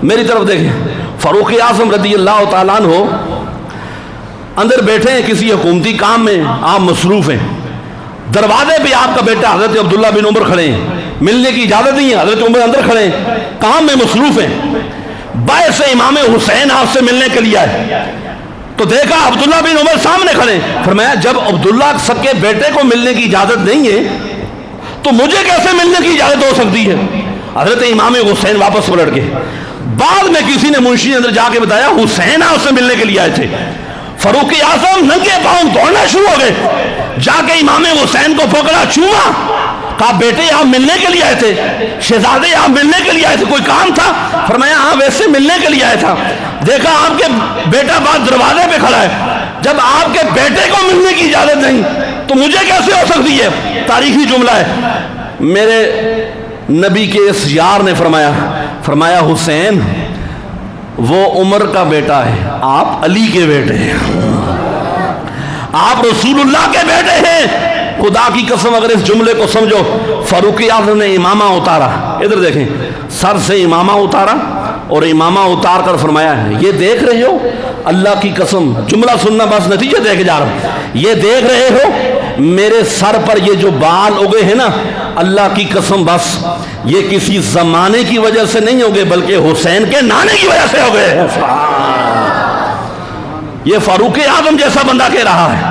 میری طرف دیکھیں، فاروق اعظم رضی اللہ تعالیٰ عنہ اندر بیٹھے ہیں کسی حکومتی کام میں، آپ مصروف ہیں، دروازے پہ آپ کا بیٹا حضرت عبداللہ بن عمر کھڑے ہیں، ملنے کی اجازت نہیں ہے، حضرت عمر اندر کھڑے ہیں، کام میں مصروف ہیں، باعث امام حسین آپ سے ملنے کے لیے آئے تو دیکھا عبداللہ بن عمر سامنے کھڑے، فرمایا جب عبداللہ سکے بیٹے کو ملنے کی اجازت نہیں ہے تو مجھے کیسے ملنے کی اجازت ہو سکتی ہے؟ حضرت امام حسین واپس پلٹ گئے۔ بعد میں کسی نے منشی اندر جا کے بتایا حسین آپ سے ملنے کے لیے آئے تھے۔ فاروق اعظم ننگے پاؤں دوڑنا شروع ہو گئے، جا کے امام حسین کو پکڑا، چوما، کہا بیٹے آپ ملنے کے لیے آئے تھے، شہزادے آپ ملنے کے لیے آئے تھے، کوئی کام تھا؟ فرمایا ہاں ویسے ملنے کے لیے آیا تھا، دیکھا آپ کے بیٹا بعد دروازے پہ کھڑا ہے، جب آپ کے بیٹے کو ملنے کی اجازت نہیں تو مجھے کیسے ہو سکتی ہے؟ تاریخی جملہ ہے۔ میرے نبی کے اس یار نے فرمایا حسین وہ عمر کا بیٹا ہے، آپ علی کے بیٹے ہیں، آپ رسول اللہ کے بیٹے ہیں۔ خدا کی قسم اگر اس جملے کو سمجھو، فاروق اعظم نے امامہ اتارا، ادھر دیکھیں، سر سے امامہ اتارا اور امامہ اتار کر فرمایا ہے یہ دیکھ رہے ہو، اللہ کی قسم، جملہ سننا بس نتیجہ دیکھ جا رہا ہوں، یہ دیکھ رہے ہو میرے سر پر یہ جو بال اگے ہیں نا، اللہ کی قسم بس یہ کسی زمانے کی وجہ سے نہیں ہوگے بلکہ حسین کے نانے کی وجہ سے ہو گئے۔ یہ فاروق اعظم جیسا بندہ کہہ رہا ہے۔